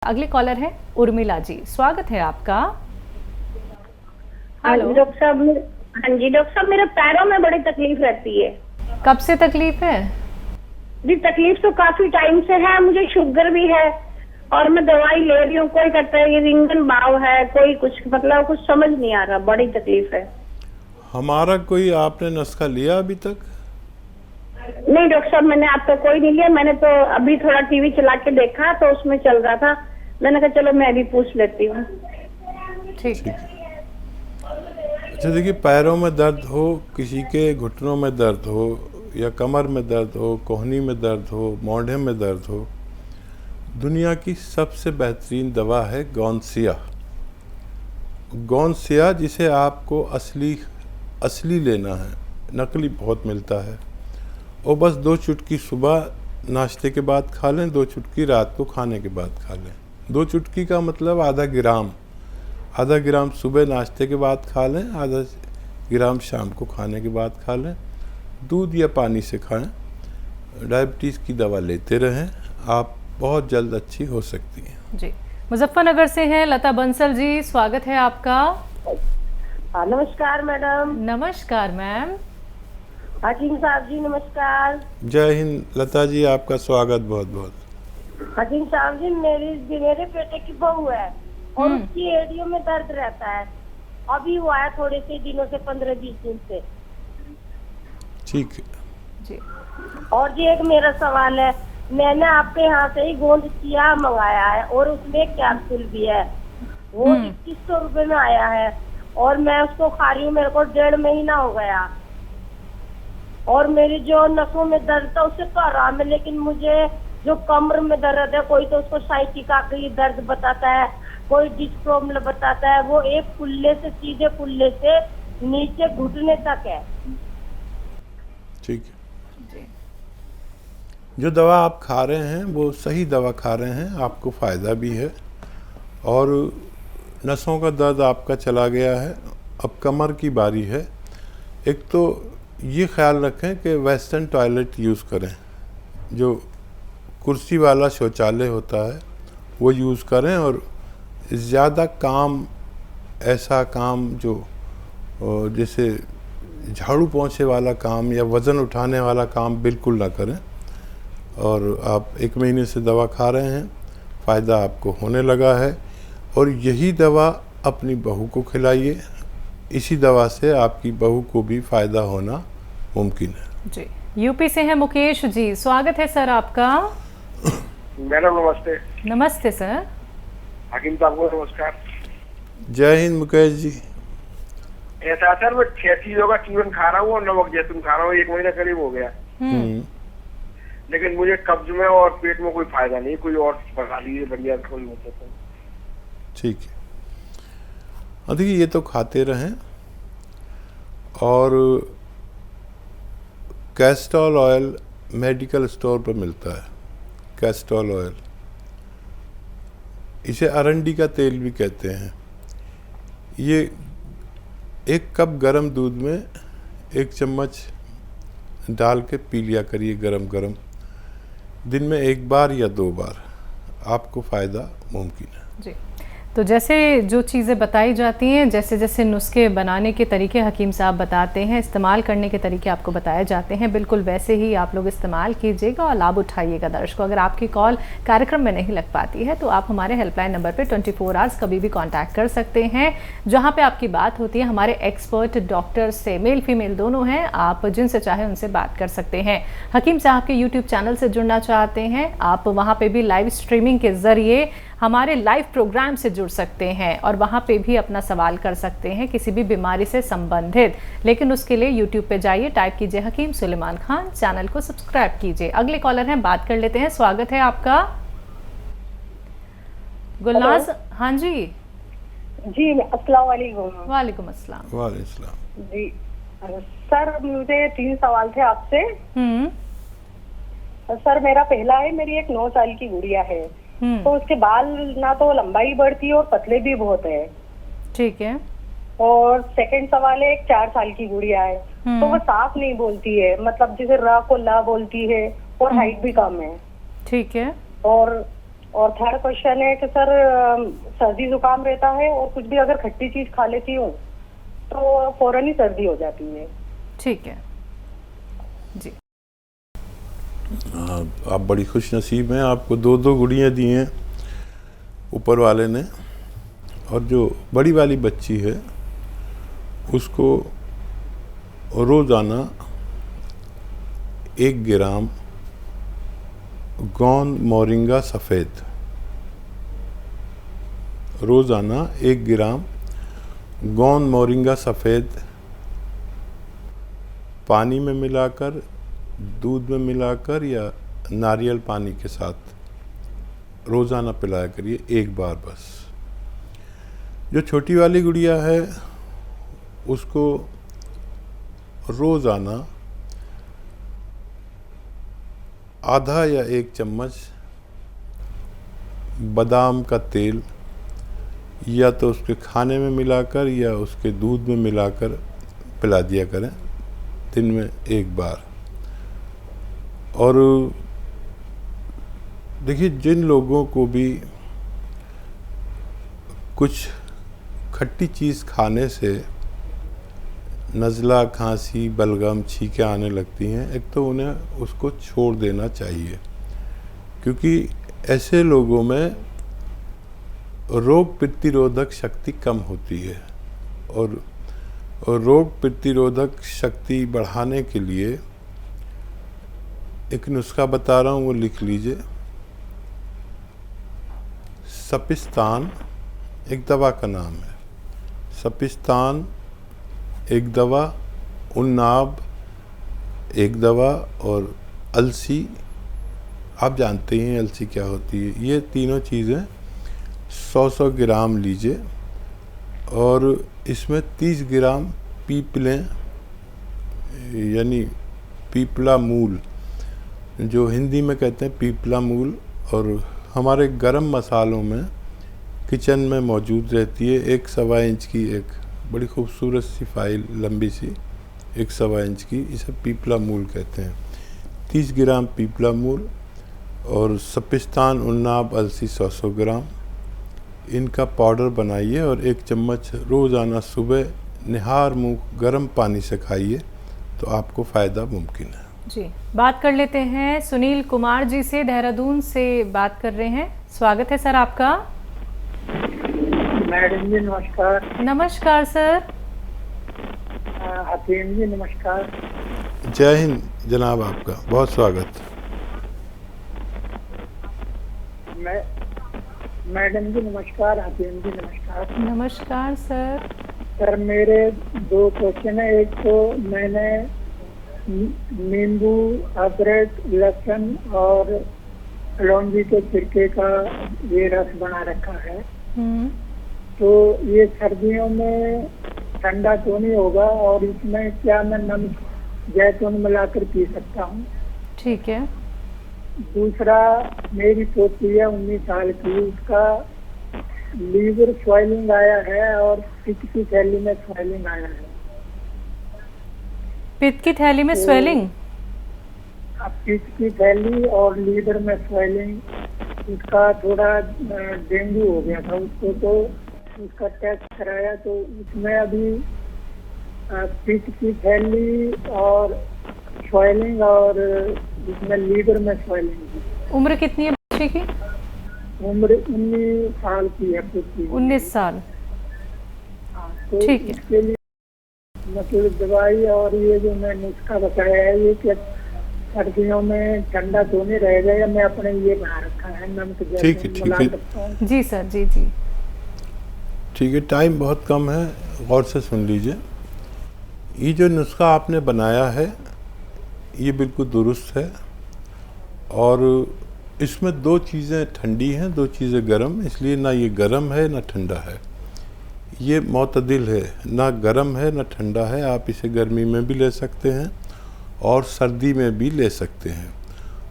अगले कॉलर है उर्मिला जी, स्वागत है आपका। हाँ जी डॉक्टर साहब, मेरे पैरों में बड़ी तकलीफ रहती है। कब से तकलीफ है जी? तकलीफ तो काफी टाइम से है, मुझे शुगर भी है और मैं दवाई ले रही हूँ। कोई कहता है ये रिंगन भाव है, कोई कुछ, मतलब कुछ समझ नहीं आ रहा, बड़ी तकलीफ है। हमारा कोई आपने नुस्खा लिया अभी तक? नहीं डॉक्टर साहब, मैंने आपका कोई नहीं लिया। मैंने तो अभी थोड़ा टीवी चला के देखा तो उसमें चल रहा था, मैंने कहा चलो मैं भी पूछ लेती हूँ। ठीक है। अच्छा देखिए, पैरों में दर्द हो, किसी के घुटनों में दर्द हो या कमर में दर्द हो, कोहनी में दर्द हो, मोढ़े में दर्द हो, दुनिया की सबसे बेहतरीन दवा है गौनसिया। गौनसिया जिसे आपको असली लेना है, नकली बहुत मिलता है। और बस 2 चुटकी सुबह नाश्ते के बाद खा लें, 2 चुटकी रात को खाने के बाद खा लें। 2 चुटकी का मतलब आधा ग्राम सुबह नाश्ते के बाद खा लें, आधा ग्राम शाम को खाने के बाद खा लें। दूध या पानी से खाएं। डायबिटीज़ की दवा लेते रहें, आप बहुत जल्द अच्छी हो सकती हैं। जी, मुजफ्फरनगर से हैं लता बंसल जी, स्वागत है आपका। नमस्कार मैडम। नमस्कार मैम। हकीम साहब जी नमस्कार। जय हिंद लता जी, आपका स्वागत बहुत बहुत। हकीम साहब जी, मेरे बेटे की बहू है और उसकी एड़ियों में दर्द रहता है। अभी हुआ है थोड़े से दिनों से, 15-20 दिन से। ठीक है जी। और जी एक मेरा सवाल है, मैंने आपके यहाँ से ही गोंदसिया मंगाया है और उसमें कैप्सूल भी है, वो 2100 रुपए में आया है और मैं उसको खा रही हूँ। मेरे को 1.5 महीना हो गया और मेरी जो नसों में दर्द था उससे तो आराम है, लेकिन मुझे जो कमर में दर्द है, कोई तो उसको साइटिका का दर्द बताता है, कोई डिस्क प्रॉब्लम बताता है। वो एक सीधे पुल्ले से नीचे घुटने तक है। ठीक है। जो दवा आप खा रहे हैं वो सही दवा खा रहे हैं, आपको फ़ायदा भी है और नसों का दर्द आपका चला गया है। अब कमर की बारी है। एक तो ये ख्याल रखें कि वेस्टर्न टॉयलेट यूज़ करें, जो कुर्सी वाला शौचालय होता है वो यूज़ करें। और ज़्यादा काम, ऐसा काम जो जैसे झाड़ू पोंछे वाला काम या वज़न उठाने वाला काम बिल्कुल ना करें। और आप 1 महीने से दवा खा रहे हैं, फ़ायदा आपको होने लगा है और यही दवा अपनी बहू को खिलाइए। इसी दवा से आपकी बहू को भी फ़ायदा होना मुमकिन है। जी, यूपी से हैं मुकेश जी, स्वागत है सर आपका। मैडम नमस्ते। नमस्ते सर। हकीम साहब को नमस्कार। जय हिंद मुकेश जी। ऐसा सर, मैं 6 चीजों का चूरन खा रहा हूँ और नमक जैतून खा रहा हूँ, 1 महीना करीब हो गया, लेकिन मुझे कब्ज में और पेट में कोई फायदा नहीं। कोई और बता लीजिए बढ़िया कोई होता तो। ठीक है, देखिए ये तो खाते रहें। और कैस्टोल ऑयल मेडिकल स्टोर पर मिलता है। कैस्टोल ऑयल, इसे अरंडी का तेल भी कहते हैं। ये 1 कप गरम दूध में 1 चम्मच डाल के पी लिया करिए गरम गरम, दिन में 1 बार या 2 बार, आपको फ़ायदा मुमकिन है। जी, तो जैसे जो चीज़ें बताई जाती हैं, जैसे जैसे नुस्खे बनाने के तरीके हकीम साहब बताते हैं, इस्तेमाल करने के तरीके आपको बताए जाते हैं, बिल्कुल वैसे ही आप लोग इस्तेमाल कीजिएगा और लाभ उठाइएगा। दर्शकों, अगर आपकी कॉल कार्यक्रम में नहीं लग पाती है तो आप हमारे हेल्पलाइन नंबर पे 24 आवर्स कभी भी कांटेक्ट कर सकते हैं, जहां पे आपकी बात होती है हमारे एक्सपर्ट डॉक्टर से। मेल फीमेल दोनों हैं, आप जिनसे चाहे उनसे बात कर सकते हैं। हकीम साहब के यूट्यूब चैनल से जुड़ना चाहते हैं आप, वहाँ पर भी लाइव स्ट्रीमिंग के ज़रिए हमारे लाइव प्रोग्राम से जुड़ सकते हैं और वहाँ पे भी अपना सवाल कर सकते हैं किसी भी बीमारी से संबंधित। लेकिन उसके लिए यूट्यूब पे जाइए, टाइप कीजिए हकीम सुलेमान खान, चैनल को सब्सक्राइब कीजिए। अगले कॉलर हैं, बात कर लेते हैं। स्वागत है आपका गुलनाज। हाँ जी जी अस्सलाम वालेकुम। वालेकुम अस्सलाम। वालेकुम जी सर, मुझे 3 सवाल थे आपसे। सर मेरा पहला है, मेरी एक 9 साल की गुड़िया है, तो उसके बाल ना तो लंबाई बढ़ती है और पतले भी बहुत है। ठीक है। और सेकंड सवाल है, एक 4 साल की गुड़िया है, तो वो साफ नहीं बोलती है, मतलब जैसे र को ला बोलती है और हाइट भी कम है। ठीक है। और और थर्ड क्वेश्चन है कि सर सर्दी जुकाम रहता है और कुछ भी अगर खट्टी चीज खा लेती हूँ तो फौरन ही सर्दी हो जाती है। ठीक है जी। आप बड़ी खुश नसीब हैं, आपको 2 गुड़ियाँ दी हैं ऊपर वाले ने। और जो बड़ी वाली बच्ची है उसको रोज़ाना 1 ग्राम गोंद मोरिंगा सफ़ेद, रोज़ाना 1 ग्राम गोंद मोरिंगा सफ़ेद पानी में मिलाकर, दूध में मिलाकर या नारियल पानी के साथ रोज़ाना पिलाया करिए 1 बार बस। जो छोटी वाली गुड़िया है उसको रोज़ाना आधा या 1 चम्मच बादाम का तेल या तो उसके खाने में मिलाकर या उसके दूध में मिलाकर पिला दिया करें दिन में 1 बार। और देखिए, जिन लोगों को भी कुछ खट्टी चीज़ खाने से नज़ला, खांसी, बलगम, छींकें आने लगती हैं, एक तो उन्हें उसको छोड़ देना चाहिए, क्योंकि ऐसे लोगों में रोग प्रतिरोधक शक्ति कम होती है। और रोग प्रतिरोधक शक्ति बढ़ाने के लिए एक नुस्खा बता रहा हूँ, वो लिख लीजिए। सपिस्तान एक दवा का नाम है। सपिस्तान एक दवा, उन्नाब एक दवा, और अलसी, आप जानते हैं अलसी क्या होती है। ये तीनों चीज़ें 100 ग्राम लीजिए और इसमें 30 ग्राम पीपलें यानी पीपला मूल, जो हिंदी में कहते हैं पीपला मूल, और हमारे गरम मसालों में किचन में मौजूद रहती है। 1 सवा इंच की एक बड़ी खूबसूरत सी फाइल, लंबी सी, 1 सवा इंच की, इसे पीपला मूल कहते हैं। 30 ग्राम पीपला मूल और सपिस्तान, उन्नाब, अलसी 100 ग्राम, इनका पाउडर बनाइए और 1 चम्मच रोज़ाना सुबह निहार मुँह गर्म पानी से खाइए तो आपको फ़ायदा मुमकिन है। जी, बात कर लेते हैं सुनील कुमार जी से, देहरादून से बात कर रहे हैं। स्वागत है सर आपका। मैडम जी नमस्कार। नमस्कार सर। हकीम जी नमस्कार। जय हिंद जनाब, आपका बहुत स्वागत। मैडम जी नमस्कार। हकीम जी नमस्कार। नमस्कार सर। सर मेरे 2 क्वेश्चन है। एक तो मैंने नींबू, अदरक, लहसुन और लौंगी के छिलके का ये रस बना रखा है, तो ये सर्दियों में ठंडा तो नहीं होगा, और इसमें क्या मैं नमक, जैतून मिलाकर पी सकता हूँ? ठीक है। दूसरा, मेरी पोती है 19 साल की, उसका लीवर स्वेलिंग आया है और पित्त की थैली में स्वेलिंग आया है। पित्त की थैली में स्वेलिंग? पित्त की थैली और लीवर में स्वेलिंग, उसका थोड़ा डेंगू हो गया था उसको, तो उसका टेस्ट कराया तो उसमें अभी पित्त की थैली और स्वेलिंग और इसमें लीवर में स्वेलिंग। उम्र कितनी है बच्चे की? उम्र 19 साल की है। 19 साल। तो ठीक है। इसके लिए मतलब दवाई और ये जो मैं नुस्खा बताया है, ये क्या सर्दियों में ठंडा तो नहीं रहेगा, या मैं अपने ये बना रखा है नमक जैसे मिला सकता हूं? जी सर, जी जी ठीक है। टाइम बहुत कम है, गौर से सुन लीजिए। ये जो नुस्खा आपने बनाया है ये बिल्कुल दुरुस्त है, और इसमें 2 चीज़ें ठंडी हैं, 2 चीज़ें गर्म, इसलिए ना ये गर्म है ना ठंडा है। ये मोतदिल है, ना गर्म है ना ठंडा है। आप इसे गर्मी में भी ले सकते हैं और सर्दी में भी ले सकते हैं।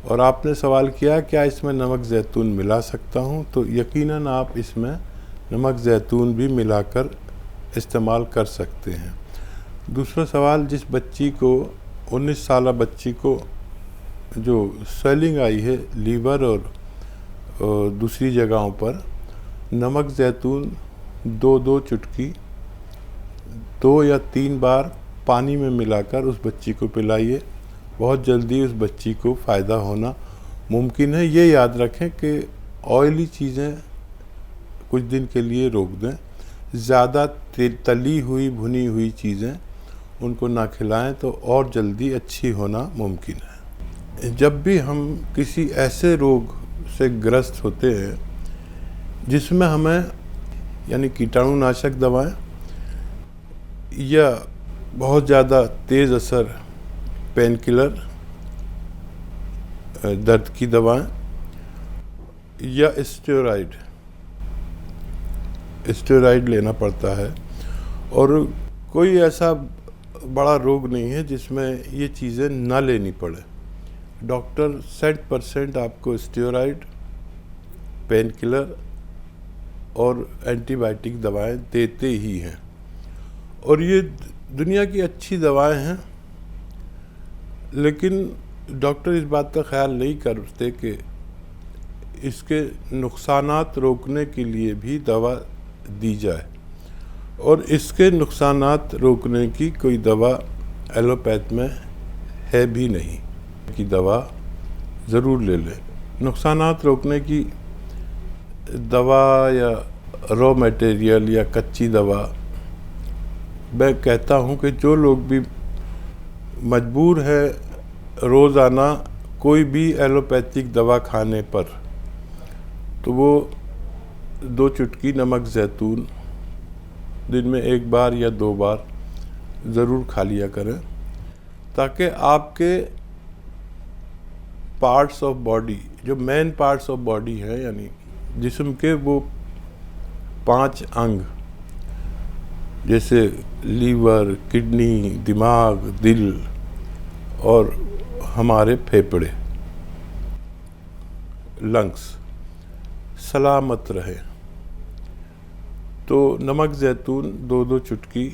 और आपने सवाल किया क्या इसमें नमक ज़ैतून मिला सकता हूँ, तो यकीनन आप इसमें नमक ज़ैतून भी मिलाकर इस्तेमाल कर सकते हैं। दूसरा सवाल, जिस बच्ची को 19 साल बच्ची को जो स्वेलिंग आई है लीवर और दूसरी जगहों पर नमक ज़ैतून 2-2 चुटकी 2 या 3 बार पानी में मिलाकर उस बच्ची को पिलाइए। बहुत जल्दी उस बच्ची को फ़ायदा होना मुमकिन है। ये याद रखें कि ऑयली चीज़ें कुछ दिन के लिए रोक दें। ज़्यादा तली हुई भुनी हुई चीज़ें उनको ना खिलाएं तो और जल्दी अच्छी होना मुमकिन है। जब भी हम किसी ऐसे रोग से ग्रस्त होते हैं जिसमें हमें यानी कीटाणुनाशक दवाएं या बहुत ज़्यादा तेज़ असर पेन किलर दर्द की दवाएं या स्टेरॉइड लेना पड़ता है, और कोई ऐसा बड़ा रोग नहीं है जिसमें ये चीज़ें ना लेनी पड़े। डॉक्टर 60% आपको स्टेरॉइड, पेन किलर और एंटीबायोटिक दवाएं देते ही हैं, और ये दुनिया की अच्छी दवाएं हैं। लेकिन डॉक्टर इस बात का ख्याल नहीं करते कि इसके नुकसानात रोकने के लिए भी दवा दी जाए, और इसके नुकसानात रोकने की कोई दवा एलोपैथ में है भी नहीं कि दवा ज़रूर ले लें। नुकसानात रोकने की दवा या रॉ मटेरियल या कच्ची दवा, मैं कहता हूँ कि जो लोग भी मजबूर है रोज़ाना कोई भी एलोपैथिक दवा खाने पर, तो वो 2 चुटकी नमक ज़ैतून दिन में 1 बार या 2 बार ज़रूर खा लिया करें, ताकि आपके पार्ट्स ऑफ बॉडी, जो मेन पार्ट्स ऑफ बॉडी है यानी जिस्म के वो 5 अंग जैसे लीवर, किडनी, दिमाग, दिल और हमारे फेफड़े, लंग्स सलामत रहे। तो नमक ज़ैतून 2-2 चुटकी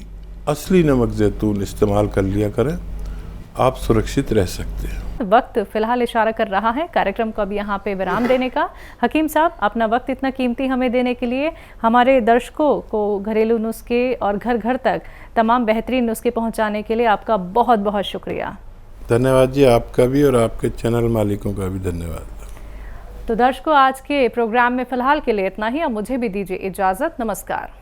असली नमक ज़ैतून इस्तेमाल कर लिया करें, आप सुरक्षित रह सकते हैं। वक्त फिलहाल इशारा कर रहा है कार्यक्रम को अब यहाँ पे विराम देने का। हकीम साहब, अपना वक्त इतना कीमती हमें देने के लिए हमारे दर्शकों को घरेलू नुस्खे और घर घर तक तमाम बेहतरीन नुस्खे पहुँचाने के लिए आपका बहुत बहुत शुक्रिया। धन्यवाद जी, आपका भी और आपके चैनल मालिकों का भी धन्यवाद। तो दर्शकों, आज के प्रोग्राम में फिलहाल के लिए इतना ही। अब मुझे भी दीजिए इजाज़त। नमस्कार।